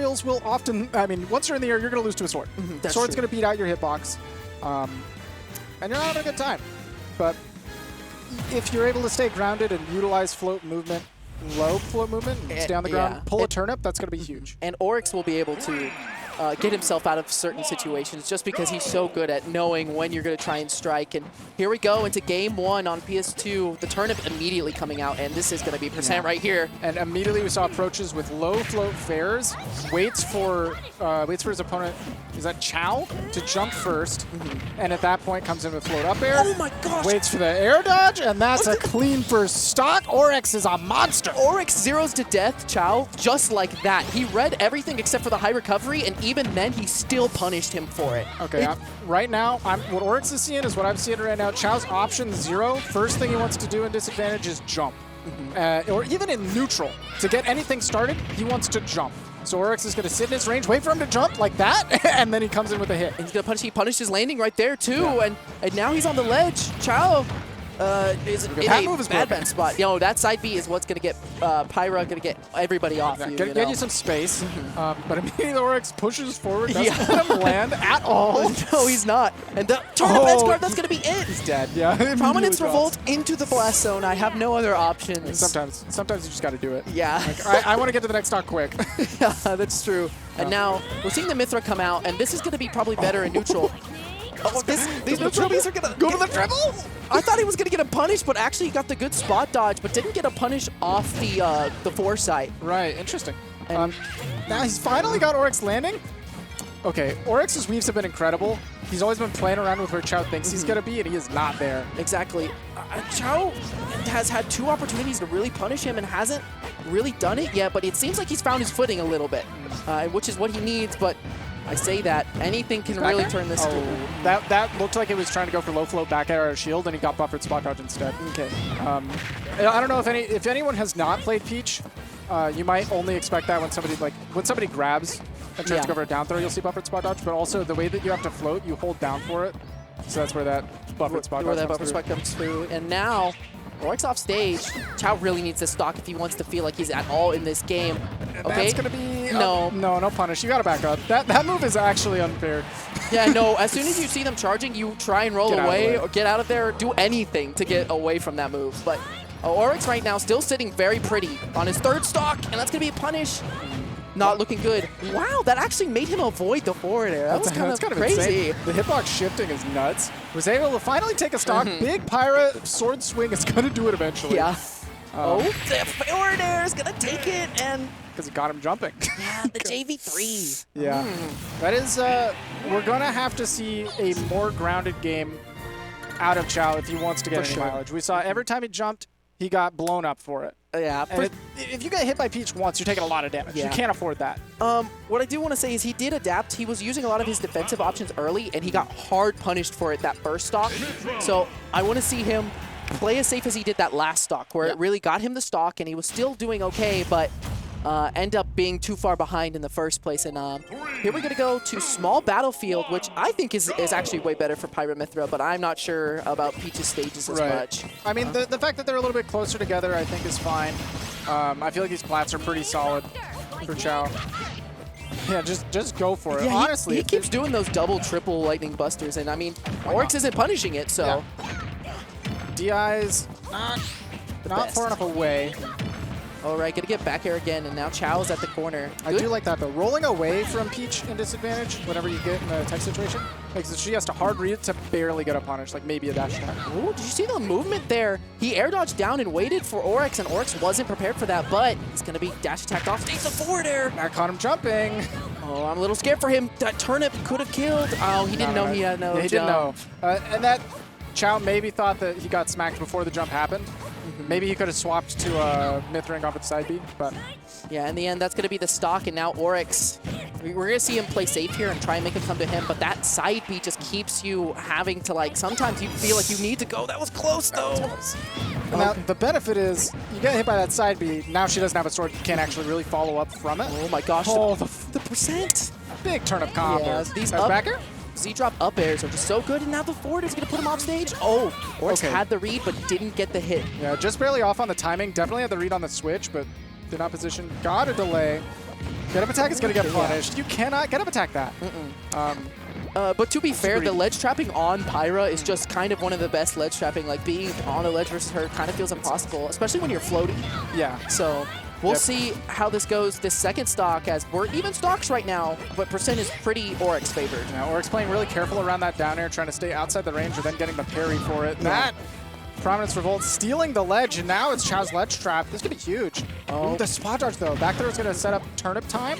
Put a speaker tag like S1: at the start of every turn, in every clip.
S1: aerials will often, I mean, once you're in the air, you're going to lose to a sword. Sword's going to beat out your hitbox, and you're not having a good time. But if you're able to stay grounded and utilize float movement, low float movement, stay on the ground, pull a turnip, that's going to be huge.
S2: And Orex will be able to get himself out of certain situations just because he's so good at knowing when you're going to try and strike. And here we go into game 1 on PS2. The turnip immediately coming out, and this is going to be percent right here.
S1: And immediately we saw approaches with low float fares. Waits for his opponent, is that Chau, to jump first. And at that point comes in with float up air.
S2: Oh my gosh!
S1: Waits for the air dodge, and that's a clean first stock. Orex is a monster.
S2: Orex zeros to death Chau just like that. He read everything except for the high recovery, and even then he still punished him for it.
S1: Okay, right now, what Orex is seeing is what I'm seeing right now. Chau's option 0. First thing he wants to do in disadvantage is jump. Or even in neutral. To get anything started, he wants to jump. So Orex is going to sit in his range, wait for him to jump like that, and then he comes in with a hit.
S2: And he's going to punish. He punished his landing right there too, and now he's on the ledge. Chau is in a bad spot. That side B is what's going to get Pyra, going to get everybody off you.
S1: Get you some space, but immediately the Orex pushes forward, doesn't let him land at all.
S2: No, he's not. And the turnip edge guard, that's going to be it.
S1: He's dead, yeah.
S2: Prominence Revolt into the blast zone. I have no other options.
S1: Sometimes you just got to do it.
S2: Yeah.
S1: Like, I want to get to the next stock quick.
S2: Yeah, that's true. And now we're seeing the Mythra come out, and this is going to be probably better in neutral. Oh, these neutralities are going to go to the triple? I thought he was going to get a punish, but actually he got the good spot dodge, but didn't get a punish off the foresight.
S1: Right, interesting. Now he's finally got Orex landing. Okay, Orex's weaves have been incredible. He's always been playing around with where Chau thinks he's going to be, and he is not there.
S2: Exactly. Chau has had 2 opportunities to really punish him and hasn't really done it yet, but it seems like he's found his footing a little bit, which is what he needs, but I say that anything can really turn this.
S1: That looked like it was trying to go for low float back air or shield, and he got buffered spot dodge instead.
S2: Okay.
S1: I don't know if anyone has not played Peach, you might only expect that when somebody grabs and tries to go for a down throw, you'll see buffered spot dodge. But also the way that you have to float, you hold down for it, so that's where that buffered spot dodge
S2: comes through. And now Orex off stage. Chau really needs this stock if he wants to feel like he's at all in this game. Okay.
S1: That's gonna be no punish. You gotta back up. That move is actually unfair.
S2: Yeah, no. As soon as you see them charging, you try and roll away or get out of there, or do anything to get away from that move. But Orex right now still sitting very pretty on his 3rd stock, and that's gonna be a punish. Not looking good. Wow, that actually made him avoid the forward air. That was kind of crazy.
S1: Insane. The hitbox shifting is nuts. Was able to finally take a stock. Big Pyra sword swing is going to do it eventually.
S2: Yeah. The forward air is going to take it, and
S1: because it got him jumping.
S2: Yeah, the JV3.
S1: Yeah. That is, we're going to have to see a more grounded game out of Chau if he wants to get any mileage. We saw every time he jumped, he got blown up for it.
S2: Yeah.
S1: If you get hit by Peach once, you're taking a lot of damage. Yeah. You can't afford that.
S2: What I do want to say is he did adapt. He was using a lot of his defensive options early, and he got hard punished for it that first stock. So I want to see him play as safe as he did that last stock, where it really got him the stock, and he was still doing okay, but end up being too far behind in the first place. And here we're going to go to small battlefield, which I think is actually way better for Pyra Mythra, but I'm not sure about Peach's stages as much.
S1: I mean, the fact that they're a little bit closer together, I think, is fine. I feel like these plats are pretty solid for Chau. Yeah, just go for it.
S2: Yeah,
S1: honestly,
S2: he keeps doing those double, triple lightning busters, and I mean, Orex isn't punishing it, so.
S1: Yeah. DI's not far enough away.
S2: All right, gonna get back air again, and now Chau's at the corner.
S1: I do like that, though. Rolling away from Peach in disadvantage, whenever you get in a tech situation, makes it she has to hard read it to barely get a punish, like maybe a dash attack.
S2: Ooh, did you see the movement there? He air dodged down and waited for Orex, and Orex wasn't prepared for that, but it's gonna be dash attacked off stage the forward air.
S1: That caught him jumping.
S2: Oh, I'm a little scared for him. That turnip could have killed. Oh, he didn't know he had no jump.
S1: He didn't know. And that Chau maybe thought that he got smacked before the jump happened. Maybe he could have swapped to Mythra and gone for the side B, but...
S2: Yeah, in the end, that's going to be the stock, and now Orex, we're going to see him play safe here and try and make him come to him, but that side B just keeps you having to, like, sometimes you feel like you need to go. That was close, though.
S1: Now, the benefit is, you get hit by that side B, now she doesn't have a sword, you can't actually really follow up from it.
S2: Oh my gosh,
S1: oh,
S2: the percent.
S1: Big turnip combo.
S2: Yeah, these backer? Z-drop up airs are just so good, and now the forward is going to put him off stage. Oh, Orex had the read, but didn't get the hit.
S1: Yeah, just barely off on the timing. Definitely had the read on the switch, but did not position. Got a delay. Get up attack is going to get punished. You cannot get up attack that.
S2: But to be fair, the ledge trapping on Pyra is just kind of one of the best ledge trapping. Like, being on a ledge versus her kind of feels impossible, especially when you're floating.
S1: Yeah.
S2: So we'll see how this goes this second stock, as we're even stocks right now, but percent is pretty Orex favored.
S1: Yeah, Orex playing really careful around that down air, trying to stay outside the range, or then getting the parry for it. That Prominence Revolt stealing the ledge, and now it's Chau's ledge trap. This could be huge. Ooh, the spot dodge, though. Back there is going to set up turnip time.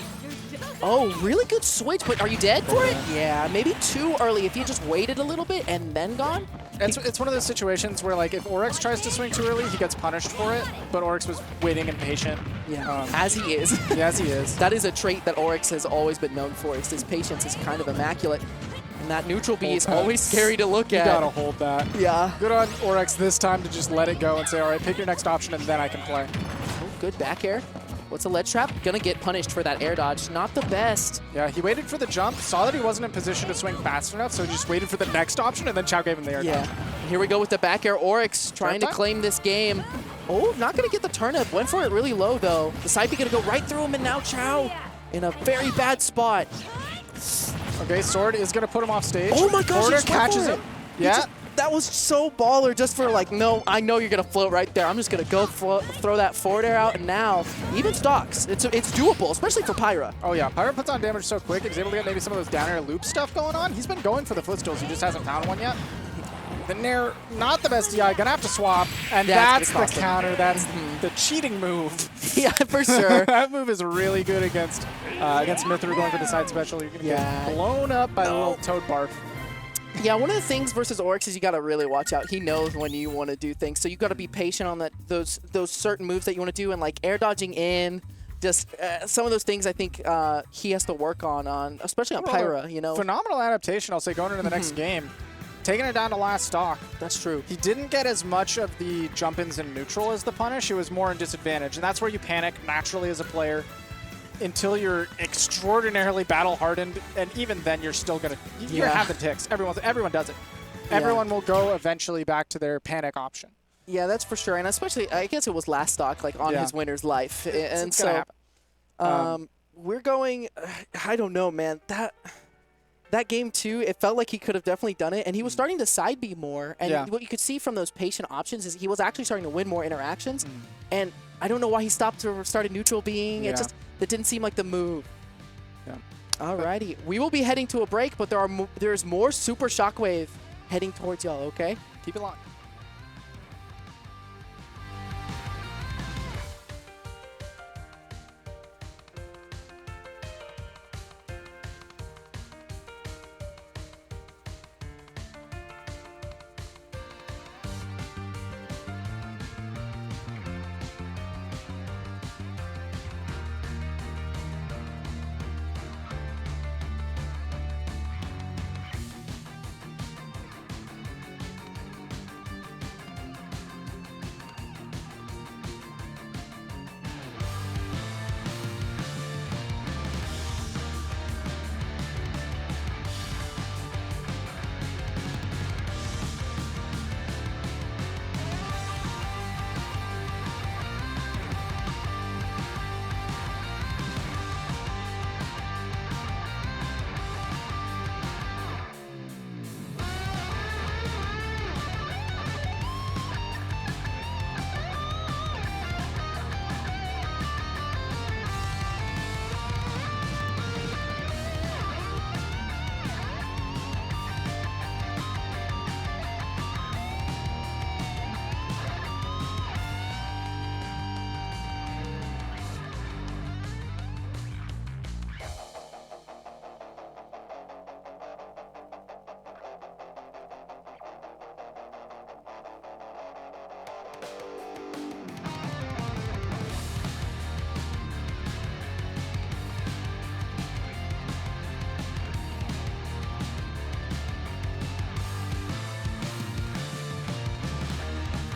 S2: Oh, really good switch, but are you dead for it? Yeah, maybe too early. If you just waited a little bit and then gone.
S1: It's one of those situations where, like, if Orex tries to swing too early, he gets punished for it, but Orex was waiting and patient.
S2: Yeah, as he is.
S1: Yeah, as he is.
S2: That is a trait that Orex has always been known for. Is his patience is kind of immaculate. And that neutral B is always scary to look at.
S1: You gotta hold that.
S2: Yeah.
S1: Good on Orex this time to just let it go and say, all right, pick your next option, and then I can play.
S2: Oh, good back air. What's a ledge trap? Gonna get punished for that air dodge. Not the best.
S1: Yeah, he waited for the jump, saw that he wasn't in position to swing fast enough, so he just waited for the next option, and then Chau gave him the air dodge.
S2: Here we go with the back air. Orex trying to claim this game. Oh, not gonna get the turnip. Went for it really low, though. The side B gonna go right through him, and now Chau in a very bad spot.
S1: Okay, Sword is gonna put him off stage.
S2: Oh my gosh,
S1: Porter catches him. Yeah.
S2: That was so baller, just for like, no, I know you're going to float right there. I'm just going to go throw that forward air out, and now even stocks. It's doable, especially for Pyra.
S1: Oh yeah, Pyra puts on damage so quick. He's able to get maybe some of those down air loop stuff going on. He's been going for the footstills. He just hasn't found one yet. The Nair, not the best DI. Gonna have to swap, and that's the counter. That's the cheating move.
S2: Yeah, for sure.
S1: That move is really good against Mythra going for the side special. You're gonna get blown up by the little toad barf.
S2: Yeah, one of the things versus Orex is you got to really watch out. He knows when you want to do things, so you got to be patient on those certain moves that you want to do, and like air dodging in, just some of those things I think he has to work on especially on Pyra. You know,
S1: phenomenal adaptation. I'll say going into the next game, taking it down to last stock.
S2: That's true.
S1: He didn't get as much of the jump-ins in neutral as the punish. It was more in disadvantage, and that's where you panic naturally as a player. Until you're extraordinarily battle-hardened, and even then you're still going to... You're having ticks. Everyone does it. Everyone will go eventually back to their panic option.
S2: Yeah, that's for sure. And especially, I guess it was last stock, like on his winner's life. And so we're going... I don't know, man. That game, too, it felt like he could have definitely done it. And he was starting to side B more. And what you could see from those patient options is he was actually starting to win more interactions. And I don't know why he stopped or started neutral being. It just... That didn't seem like the move.
S1: Yeah.
S2: Alrighty. We will be heading to a break, but there's more Super Shockwave heading towards y'all, okay?
S1: Keep it locked.